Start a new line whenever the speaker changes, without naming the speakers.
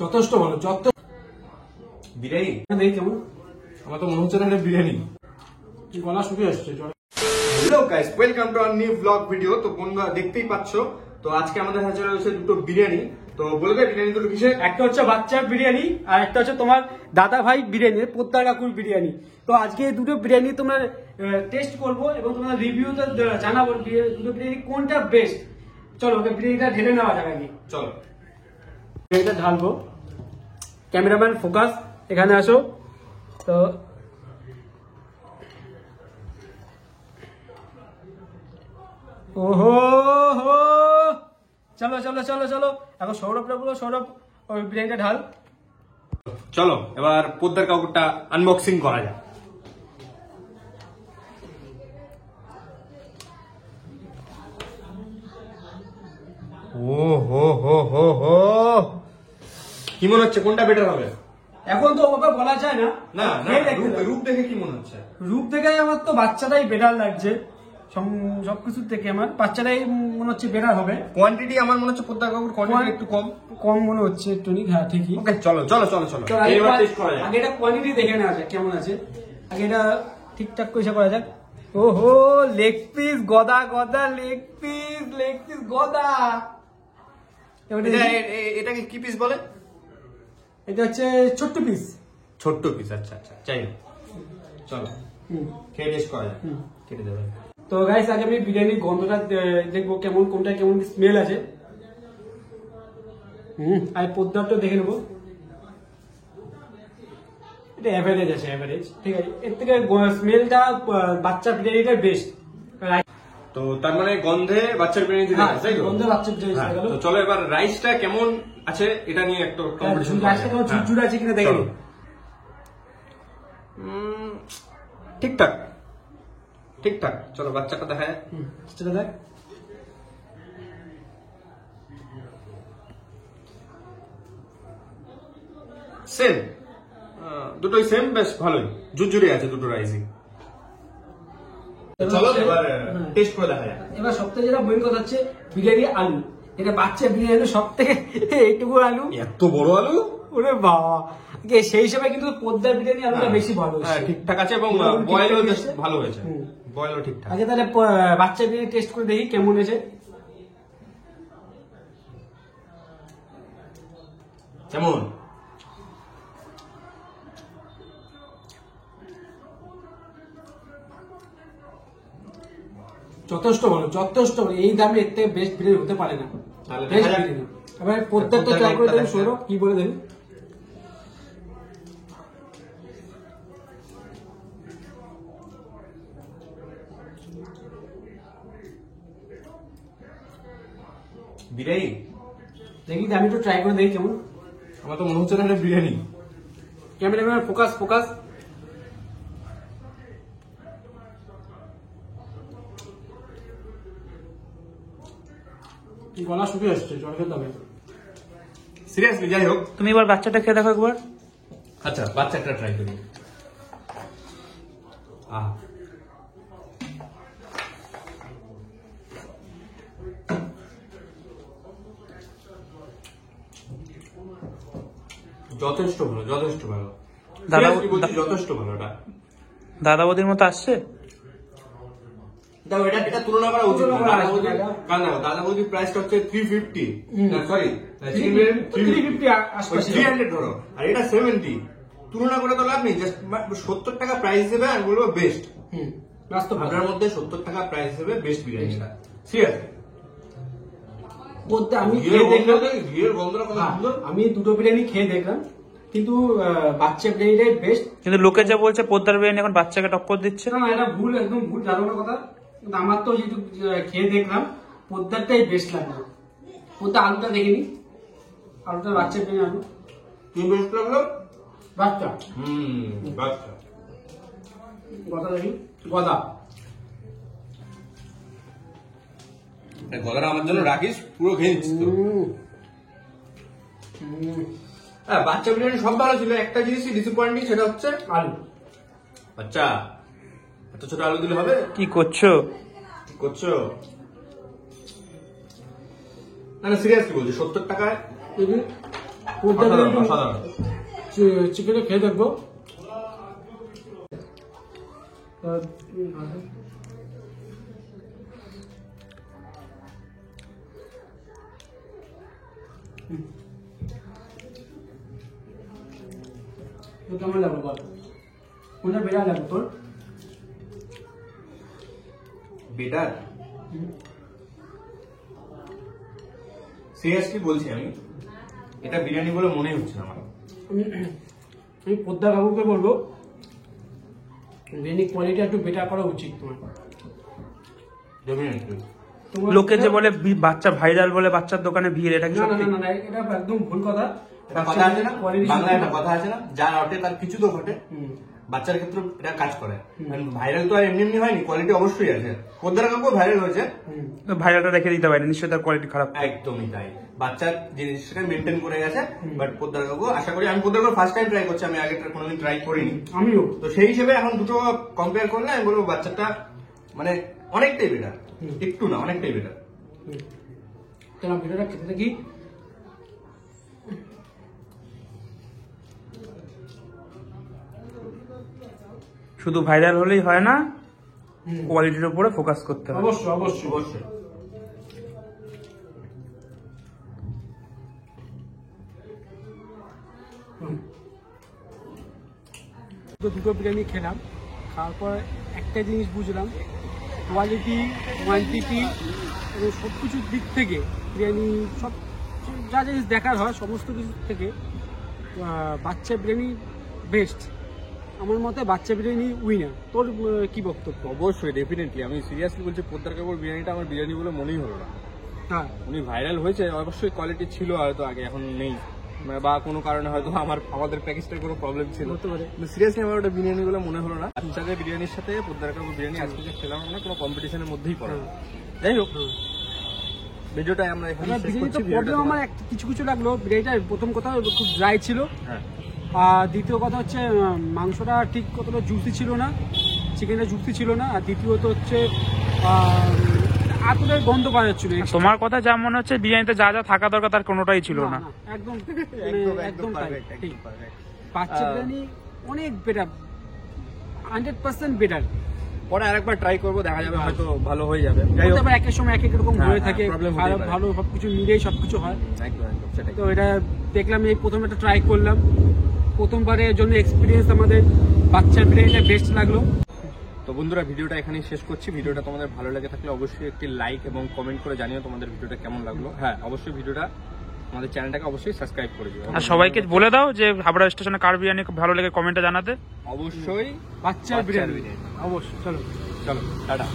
যথেষ্ট ভালো। যত বিরিয়ানি কেমন? আমার তো মনে হচ্ছে না এটা বিরিয়ানি, গলা শুকিয়ে আসছে।
Hello guys, welcome to our new blog video. তো বন্ধুরা দেখতেই পাচ্ছ, তো আজকে আমাদের হাতে রয়েছে দুটো বিরিয়ানি। তো বলে দেয় বিরিয়ানি দুটো কিসের?
একটা হচ্ছে বাচ্চার বিরিয়ানি আর একটা হচ্ছে তোমার দাদা ভাই বিরিয়ানি, পোদ্দার কাকুর বিরিয়ানি। তো আজকে দুটো বিরিয়ানি তোমরা টেস্ট করবো এবং তোমরা রিভিউতে জানাবো দুটো বিরিয়ানি কোনটা বেস্ট। চলো ওকে বিরিয়ানিটা ঢেলে নেওয়া যাক আগে।
চলো
বিরিয়ানিটা ঢালবো। ক্যামেরাম্যান ফোকাস, এখানে আসো। তো ওহো হো, চলো চলো চলো চলো। এখন সৌরভটা বলো, সৌরভ ওই বিরিয়ানিটা ঢাল।
চলো এবার পোদ্দার কাকুরটা আনবক্সিং করা যাক। ও হো হো হো হো, কি মনে হচ্ছে কোনটা বেটার হবে?
এখন তো ওকে বলা যায় না।
না না, রূপ দেখে কি মনে হচ্ছে?
রূপ দেখে আমার তো বাচ্চাটাই বেটার লাগছে, সবকিছুর থেকে আমার বাচ্চাটাই মনে হচ্ছে বেটার হবে।
কোয়ান্টিটি আমার মনে হচ্ছে পোদ্দার কাকুর কোয়ান্টিটি একটু কম
কম মনে হচ্ছে একটু। হ্যাঁ ঠিকই।
ওকে চলো চলো চলো চলো, এবার টেস্ট করা যাক।
আগে এটা কোয়ান্টিটি দেখে নেওয়া যাক কেমন আছে। আগে এটা ঠিকঠাক করে করা যাক। ওহো, লেগ পিস গদা গদা, লেগ পিস গদা।
এটাকে কি পিস বলে?
এটা হচ্ছে ছোট্ট পিস।
ছোট্ট পিস, আচ্ছা আচ্ছা, চাই না। চলো খেয়ে টেস্ট করা যাক। কেটে দেবে।
তো গাইস আগে আমি বিরিয়ানির গন্ধটা দেখবো কেমন, কোনটা কেমন স্মেল আছে। আর পোদ্দারটা দেখে নেবো। এটা অ্যাভারেজ আছে, অ্যাভারেজ, ঠিক আছে। এর থেকে স্মেলটা বাচ্চা বিরিয়ানিটা বেস্ট।
তো তার মানে গন্ধে বাচ্চার বিরিয়ানি দিতে হবে, তাই তো?
গন্ধে বাচ্চা বিরিয়ানি গেল।
তো চলো এবার রাইসটা কেমন আছে এটা নিয়ে একটা কম্পিটিশন।
রাইসটা কেমন ঝুরঝুরে আছে কিনা দেখে নিই।
ঠিকঠাক ঠিকঠাক। চলো বাচ্চাটা দেখা যায়।
সেটা দেখ।
সেম, দুটোই সেম, বেশ ভালোই ঝুরঝুরে আছে দুটো রাইসই। চলো এবার টেস্ট করে দেখা যায়।
এবার সবথেকে যেটা মেন কথা হচ্ছে বিরিয়ানি আলু। এটা বাচ্চা বিরিয়ানি সব থেকে এইটুকু আলু,
এত বড় আলু,
ওরে বাবা। সেই হিসাবে কিন্তু পোদ্দার বিরিয়ানি আলুটা বেশি ভালো।
হ্যাঁ ঠিকঠাক আছে এবং বয়েলও বেশ ভালো হয়েছে, বয়েলও ঠিকঠাক।
আগে তাহলে বাচ্চা বিরিয়ানি টেস্ট করে দেখি কেমন হয়েছে।
কেমন?
যথেষ্ট ভালো, যথেষ্ট ভালো। এই দামে এর থেকে বেস্ট বিরিয়ানি হতে পারে না। বেস্ট বিরিয়ানি। এবার প্রত্যেকটা ট্রাই করে দেখুন। সৌরভ কি বলে দেখুন।
বিরিয়ানি
দেখি আমি একটু ট্রাই করে দেখি কেমন।
আমার তো মনে হচ্ছে না এটা বিরিয়ানি।
Cameraman focus, focus. গলা শুকিয়ে আসছে, জল খেতে হবে।
সিরিয়াসলি, যাই হোক
তুমি এবার বাচ্চাটা খেয়ে দেখো একবার।
আচ্ছা বাচ্চাটা ট্রাই করি। আহ, যথেষ্ট ভালো, যথেষ্ট ভালো।
দাদা
বলছি যথেষ্ট ভালো। এটা
দাদা বৌদির মতো আসছে।
দেখো এটা তুলনা করা উচিত না। দাদা বৌদির প্রাইসটা হচ্ছে 350, সরি 300 ধরো, আর এটা 70। তুলনা করে তো লাভ নেই। জাস্ট 70 টাকা প্রাইস দেবে আর বলবো বেস্ট। আপনার মধ্যে 70 টাকা প্রাইস দেবে বেস্ট বিরিয়ানিটা। সিরিয়াস,
আমি খেয়ে দেখলাম,
ঘিয়ের গন্ধটা কত সুন্দর।
আমি দুটো বিরিয়ানি খেয়ে দেখলাম, কিন্তু বাচ্চা বিরিয়ানিটাই বেস্ট।
কিন্তু লোকে যা বলছে পোদ্দার বিরিয়ানি এখন বাচ্চাকে টক্কর দিচ্ছে।
না, এটা ভুল, একদম ভুল ধারণার কথা। কিন্তু আমার তো যেহেতু খেয়ে দেখলাম, পোদ্দারটাই বেস্ট লাগলো। পোদ্দার আলুটা দেখিনি, আলুটা বাচ্চা বিরিয়ানি আলু।
কি বেস্ট লাগলো?
বাচ্চা।
বাচ্চা
গদা দেখি, গদা।
গলাটা আমার জন্য রাখিস, পুরো খেয়ে নিচ্ছিস তো। হ্যাঁ, বাচ্চা বিরিয়ানি সব ভালো ছিল, একটা জিনিসই ডিসঅ্যাপয়েন্টিং, সেটা হচ্ছে
আলু।
আচ্ছা এত ছোট আলু দিলে হবে?
কি করছো?
কি করছো? না সিরিয়াসলি বলছি, 70 টাকায় অসাধারণ।
চিকেনে খেয়ে দেখবো। কেমন লাগলো বল? কোনটা বেড়া লাগলো তোর?
বেটার? সিরিয়াসলি বলছি, আমি এটা বিরিয়ানি বলে মনেই হচ্ছে না আমার।
আমি পোদ্দার কাকুকে বলবো বিরিয়ানি কোয়ালিটি একটু বেটার করা উচিত তোমার। তোমার-
লোকে যে বলে বাচ্চা ভাইরাল বলে বাচ্চার দোকানে ভিড়, এটা কি
না না
সত্যি?
না না, এটা একদম ভুল কথা।
একটা কথা আছে না, বাংলায় একটা কথা আছে না, যার অটে তার কিছু তো ঘটে।
হুম।
বাচ্চার ক্ষেত্রে এটা কাজ করে। ভাইরাল তো আর এমনি এমনি হয়নি, কোয়ালিটি অবশ্যই আছে। পোদ্দার কাকু ভাইরাল হয়েছে,
ভাইরালটা রেখে দিতে পারে, নিশ্চয়ই তার কোয়ালিটি খারাপ।
একদমই তাই। বাচ্চার জিনিসটা মেনটেন করে গেছে। বাট পোদ্দার কাকু, আশা করি, আমি পোদ্দার কাকু ফার্স্ট টাইম ট্রাই করছি, আমি আগে কোনোদিন ট্রাই করিনি।
আমিও
তো সেই হিসেবে এখন দুটো কম্পেয়ার করলে আমি বলবো বাচ্চাটা মানে অনেকটাই বেটার, একটু না অনেকটাই বেটার।
তাহলে ভিডিওটা খেতে দেখি।
শুধু ভাইরাল হলেই হয় না, কোয়ালিটির উপরে ফোকাস করতে হবে।
অবশ্যই অবশ্যই
অবশ্যই।
দুটো বিরিয়ানি খেলাম, খাওয়ার পর একটা জিনিস বুঝলাম, কোয়ালিটি, কোয়ান্টিটি এবং সব কিছুর দিক থেকে বিরিয়ানি সব যা জিনিস দেখার হয় সমস্ত কিছু থেকে বাচ্চা বিরিয়ানি বেস্ট। আমার মতে বাচ্চা বিরিয়ানি উইনার। তোর কি বক্তব্য?
অবশ্যই ডেফিনেটলি, আমি সিরিয়াসলি বলছি, পোদ্দার কাকুর বিরিয়ানিটা আমার বিরিয়ানি বলে মনেই হলো না।
হ্যাঁ,
উনি ভাইরাল হয়েছে, অবশ্যই কোয়ালিটি ছিল হয়তো আগে, এখন নেই, বা কোনো কারণে হয়তো আমাদের প্যাকেজটার কোনো প্রবলেম ছিল।
হতে পারে।
সিরিয়াসলি আমার ওটা বিরিয়ানি বলে মনে হলো না। বাচ্চাদের বিরিয়ানির সাথে পোদ্দার কাকুর বিরিয়ানি আজকে যে খেলাম না, কোনো কম্পিটিশনের মধ্যেই পড়ে না। যাই হোক, ভিডিওটা আমরা এখানে শেষ
বিরিয়ানি
করছি।
তো প্রবলেম আমার কিছু কিছু লাগলো। বিরিয়ানিটা প্রথম কথা খুব ড্রাই ছিল,
হ্যাঁ,
আর দ্বিতীয় কথা হচ্ছে মাংসটা ঠিক কতটা জুসি ছিল না, চিকেনটা জুসি ছিল না, আর দ্বিতীয়ত হচ্ছে আতরের গন্ধ পাওয়া যাচ্ছিল।
তোমার কথা যা মনে হচ্ছে বিরিয়ানিতে যা যা থাকা দরকার তার কোনোটাই ছিল না।
একদম
একদম
তাই,
perfect,
ঠিক।
একদম perfect।
বাচ্চা বিরিয়ানি অনেক বেটার, 100% বেটার।
পরে আরেকবার ট্রাই করবো, দেখা যাবে হয়তো ভালো হয়ে যাবে। যাই হোক,
একের সময় এক এক রকম
হ্যাঁ,
হয়ে
হ্যাঁ,
থাকে,
problem হতেই
ভালো
পারে।
ভালো সবকিছু মিলেই সবকিছু হয়।
একদম একদম সেটাই।
তো এটা দেখলাম, এই প্রথম একটা ট্রাই করলাম, প্রথমবারের জন্য এক্সপিরিয়েন্স আমাদের বাচ্চার বিরিয়ানিটা বেস্ট লাগলো।
তো বন্ধুরা, ভিডিওটা এখানেই শেষ করছি। ভিডিওটা তোমাদের ভালো লেগে থাকলে অবশ্যই একটি লাইক এবং কমেন্ট করে জানিও তোমাদের ভিডিওটা কেমন লাগলো। হ্যাঁ, অবশ্যই ভিডিওটা, আমাদের চ্যানেলটাকে অবশ্যই সাবস্ক্রাইব করে দিও।
আর সবাইকে বলে দাও যে হাবড়া স্টেশনে কার বিরিয়ানি খুব ভালো লেগে কমেন্টে জানাতে।
অবশ্যই
বাচ্চার বিরিয়ানি অবশ্যই। চলো
চলো টাটা।